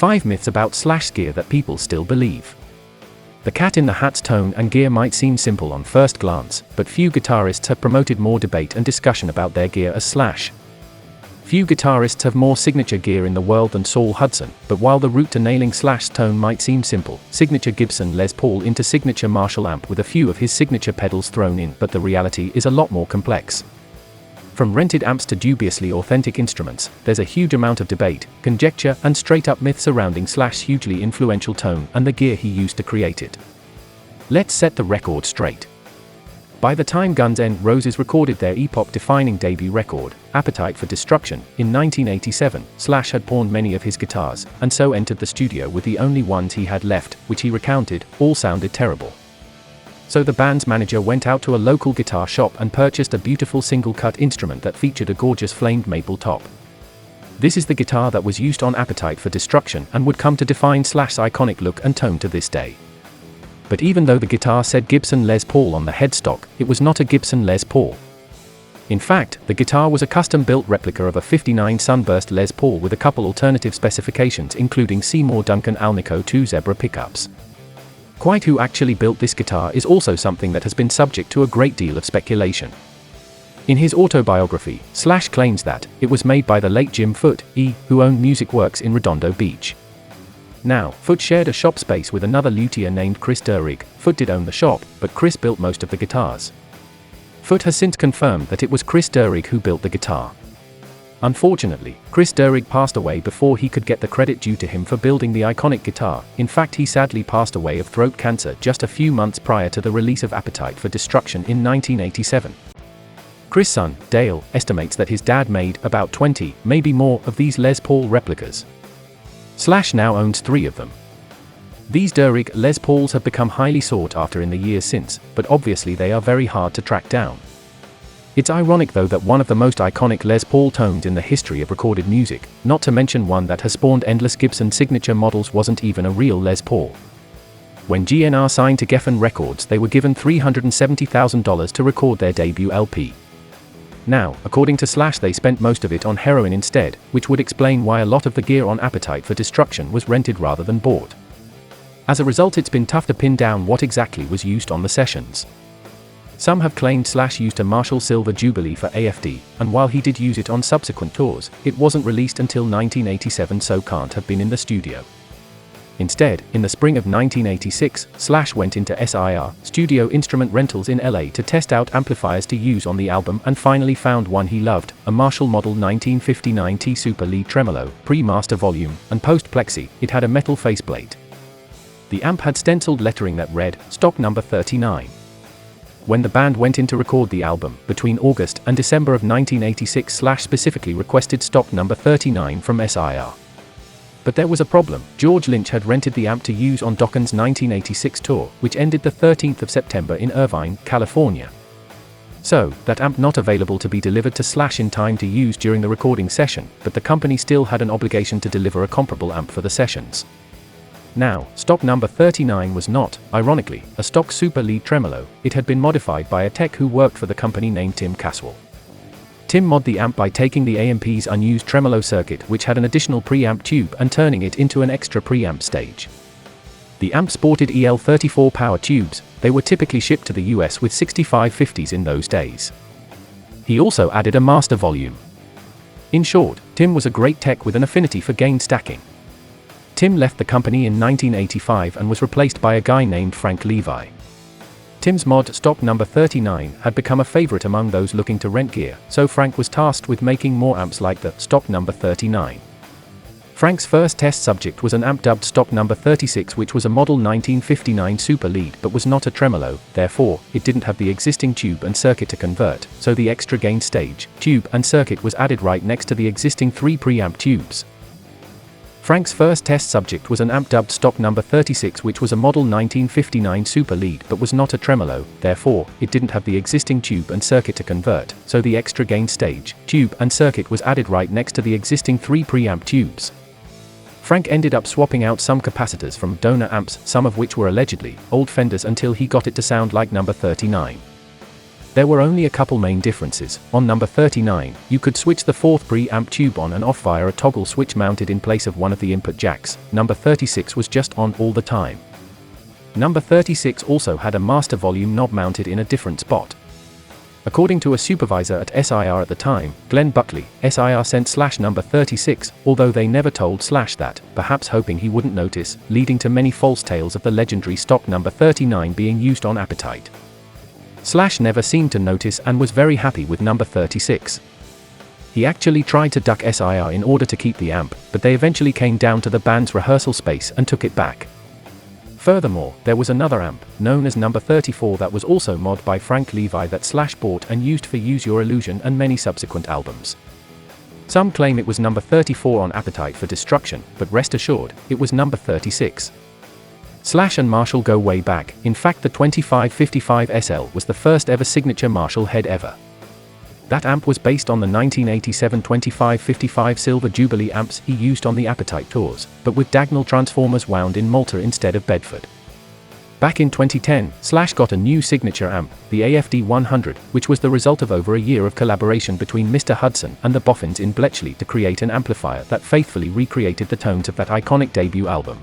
5 myths about Slash's gear that people still believe. The Cat in the Hat's tone and gear might seem simple on first glance, but few guitarists have promoted more debate and discussion about their gear as Slash. Few guitarists have more signature gear in the world than Saul Hudson, but while the route to nailing Slash's tone might seem simple, signature Gibson Les Paul into signature Marshall amp with a few of his signature pedals thrown in, but the reality is a lot more complex. From rented amps to dubiously authentic instruments, there's a huge amount of debate, conjecture, and straight-up myth surrounding Slash's hugely influential tone and the gear he used to create it. Let's set the record straight. By the time Guns N' Roses recorded their epoch-defining debut record, Appetite for Destruction, in 1987, Slash had pawned many of his guitars, and so entered the studio with the only ones he had left, which he recounted, all sounded terrible. So the band's manager went out to a local guitar shop and purchased a beautiful single-cut instrument that featured a gorgeous flamed maple top. This is the guitar that was used on Appetite for Destruction and would come to define Slash's iconic look and tone to this day. But even though the guitar said Gibson Les Paul on the headstock, it was not a Gibson Les Paul. In fact, the guitar was a custom-built replica of a '59 Sunburst Les Paul with a couple alternative specifications including Seymour Duncan Alnico 2 Zebra pickups. Quite who actually built this guitar is also something that has been subject to a great deal of speculation. In his autobiography, Slash claims that it was made by the late Jim Foote, who owned Music Works in Redondo Beach. Now, Foote shared a shop space with another luthier named Chris Durig. Foote did own the shop, but Chris built most of the guitars. Foote has since confirmed that it was Chris Durig who built the guitar. Unfortunately, Chris Durig passed away before he could get the credit due to him for building the iconic guitar. In fact, he sadly passed away of throat cancer just a few months prior to the release of Appetite for Destruction in 1987. Chris' son, Dale, estimates that his dad made about 20, maybe more, of these Les Paul replicas. Slash now owns 3 of them. These Durig Les Pauls have become highly sought after in the years since, but obviously they are very hard to track down. It's ironic though that one of the most iconic Les Paul tones in the history of recorded music, not to mention one that has spawned endless Gibson signature models, wasn't even a real Les Paul. When GNR signed to Geffen Records, they were given $370,000 to record their debut LP. Now, according to Slash, they spent most of it on heroin instead, which would explain why a lot of the gear on Appetite for Destruction was rented rather than bought. As a result, it's been tough to pin down what exactly was used on the sessions. Some have claimed Slash used a Marshall Silver Jubilee for AFD, and while he did use it on subsequent tours, it wasn't released until 1987, so can't have been in the studio. Instead, in the spring of 1986, Slash went into SIR, Studio Instrument Rentals in LA, to test out amplifiers to use on the album and finally found one he loved, a Marshall Model 1959 T Super Lead Tremolo, pre-master volume, and post-plexi. It had a metal faceplate. The amp had stenciled lettering that read, "Stock number 39. When the band went in to record the album, between August and December of 1986, Slash specifically requested stock number 39 from SIR. But there was a problem. George Lynch had rented the amp to use on Dokken's 1986 tour, which ended the 13th of September in Irvine, California. So, that amp not available to be delivered to Slash in time to use during the recording session, but the company still had an obligation to deliver a comparable amp for the sessions. Now, stock number 39 was not, ironically, a stock Super Lead Tremolo. It had been modified by a tech who worked for the company named Tim Caswell. Tim mod the amp by taking the AMP's unused tremolo circuit, which had an additional preamp tube, and turning it into an extra preamp stage. The amp sported EL34 power tubes. They were typically shipped to the US with 6550s in those days. He also added a master volume. In short, Tim was a great tech with an affinity for gain stacking. Tim left the company in 1985 and was replaced by a guy named Frank Levi. Tim's mod, stock number 39, had become a favorite among those looking to rent gear, so Frank was tasked with making more amps like the stock number 39. Frank's first test subject was an amp dubbed stock number 36, which was a model 1959 Super Lead but was not a tremolo. Therefore, it didn't have the existing tube and circuit to convert, so the extra gain stage, tube and circuit was added right next to the existing 3 preamp tubes. Frank's first test subject was an amp dubbed stock number 36, which was a model 1959 Super Lead but was not a tremolo. Therefore, it didn't have the existing tube and circuit to convert, so the extra gain stage, tube and circuit was added right next to the existing 3 preamp tubes. Frank ended up swapping out some capacitors from donor amps, some of which were allegedly old Fenders, until he got it to sound like number 39. There were only a couple main differences. On number 39, you could switch the fourth preamp tube on and off via a toggle switch mounted in place of one of the input jacks. Number 36 was just on all the time. Number 36 also had a master volume knob mounted in a different spot. According to a supervisor at SIR at the time, Glenn Buckley, SIR sent Slash number 36, although they never told Slash that, perhaps hoping he wouldn't notice, leading to many false tales of the legendary stock number 39 being used on Appetite. Slash never seemed to notice and was very happy with number 36. He actually tried to duck SIR in order to keep the amp, but they eventually came down to the band's rehearsal space and took it back. Furthermore, there was another amp, known as number 34, that was also mod by Frank Levi that Slash bought and used for Use Your Illusion and many subsequent albums. Some claim it was number 34 on Appetite for Destruction, but rest assured, it was number 36. Slash and Marshall go way back. In fact, the 2555 SL was the first ever signature Marshall head ever. That amp was based on the 1987 2555 Silver Jubilee amps he used on the Appetite tours, but with diagonal transformers wound in Malta instead of Bedford. Back in 2010, Slash got a new signature amp, the AFD 100, which was the result of over a year of collaboration between Mr. Hudson and the Boffins in Bletchley to create an amplifier that faithfully recreated the tones of that iconic debut album.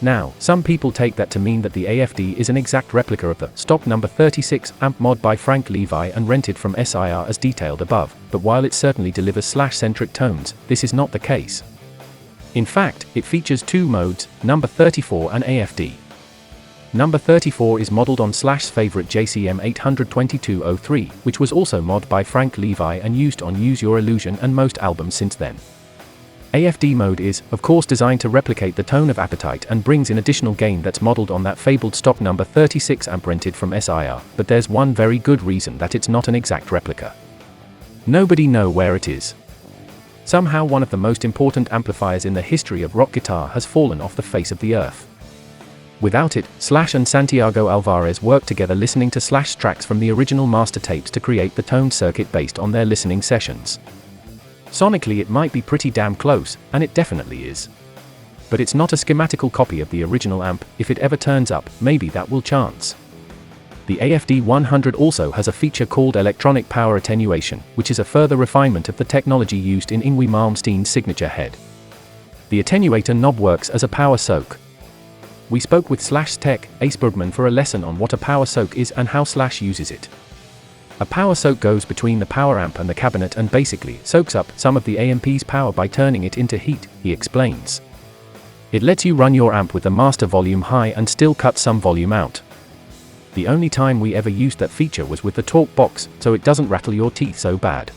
Now, some people take that to mean that the AFD is an exact replica of the stock number 36 amp mod by Frank Levi and rented from SIR as detailed above, but while it certainly delivers Slash-centric tones, this is not the case. In fact, it features two modes, number 34 and AFD. Number 34 is modeled on Slash's favorite JCM 82203, which was also mod by Frank Levi and used on Use Your Illusion and most albums since then. AFD mode is, of course, designed to replicate the tone of Appetite and brings in additional gain that's modeled on that fabled stock number 36 amp rented from SIR, but there's one very good reason that it's not an exact replica. Nobody know where it is. Somehow one of the most important amplifiers in the history of rock guitar has fallen off the face of the earth. Without it, Slash and Santiago Alvarez worked together listening to Slash tracks from the original master tapes to create the toned circuit based on their listening sessions. Sonically it might be pretty damn close, and it definitely is. But it's not a schematical copy of the original amp. If it ever turns up, maybe that will chance. The AFD 100 also has a feature called electronic power attenuation, which is a further refinement of the technology used in Yngwie Malmsteen's signature head. The attenuator knob works as a power soak. We spoke with Slash's tech, Ace Bergman, for a lesson on what a power soak is and how Slash uses it. A power soak goes between the power amp and the cabinet and basically soaks up some of the AMP's power by turning it into heat, he explains. It lets you run your amp with the master volume high and still cut some volume out. The only time we ever used that feature was with the talk box, so it doesn't rattle your teeth so bad.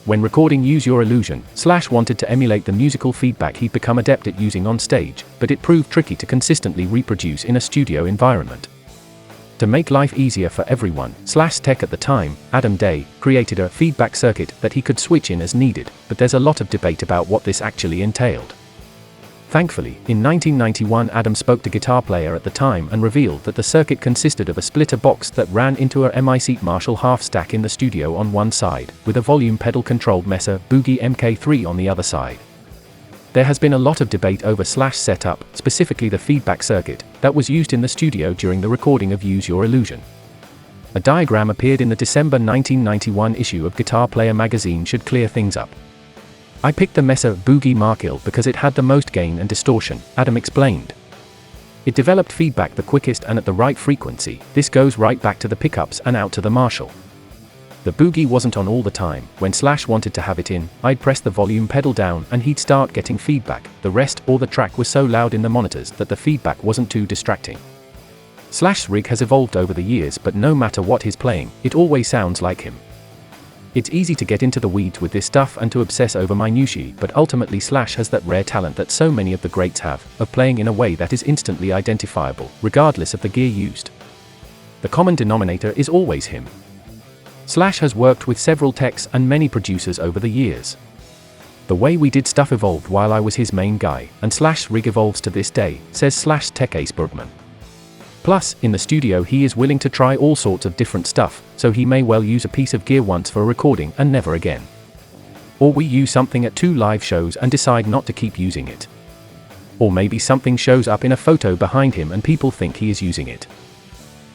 When recording Use Your Illusion, Slash wanted to emulate the musical feedback he'd become adept at using on stage, but it proved tricky to consistently reproduce in a studio environment. To make life easier for everyone, Slash's tech at the time, Adam Day, created a feedback circuit that he could switch in as needed, but there's a lot of debate about what this actually entailed. Thankfully, in 1991 Adam spoke to Guitar Player at the time and revealed that the circuit consisted of a splitter box that ran into a MI-Seat Marshall half stack in the studio on one side, with a volume pedal-controlled Mesa Boogie MK3 on the other side. There has been a lot of debate over Slash setup, specifically the feedback circuit, that was used in the studio during the recording of Use Your Illusion. A diagram appeared in the December 1991 issue of Guitar Player magazine should clear things up. I picked the Mesa Boogie Markil because it had the most gain and distortion, Adam explained. It developed feedback the quickest and at the right frequency. This goes right back to the pickups and out to the Marshall. The Boogie wasn't on all the time. When Slash wanted to have it in, I'd press the volume pedal down and he'd start getting feedback. The rest, or the track was so loud in the monitors that the feedback wasn't too distracting. Slash's rig has evolved over the years, but no matter what he's playing, it always sounds like him. It's easy to get into the weeds with this stuff and to obsess over minutiae, but ultimately Slash has that rare talent that so many of the greats have, of playing in a way that is instantly identifiable, regardless of the gear used. The common denominator is always him. Slash has worked with several techs and many producers over the years. The way we did stuff evolved while I was his main guy, and Slash's rig evolves to this day, says Slash's tech Ace Bergman. Plus, in the studio he is willing to try all sorts of different stuff, so he may well use a piece of gear once for a recording and never again. Or we use something at 2 live shows and decide not to keep using it. Or maybe something shows up in a photo behind him and people think he is using it.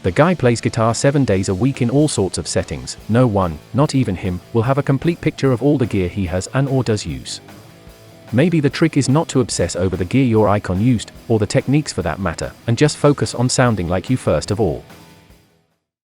The guy plays guitar 7 days a week in all sorts of settings. No one, not even him, will have a complete picture of all the gear he has and/or does use. Maybe the trick is not to obsess over the gear your icon used, or the techniques for that matter, and just focus on sounding like you first of all.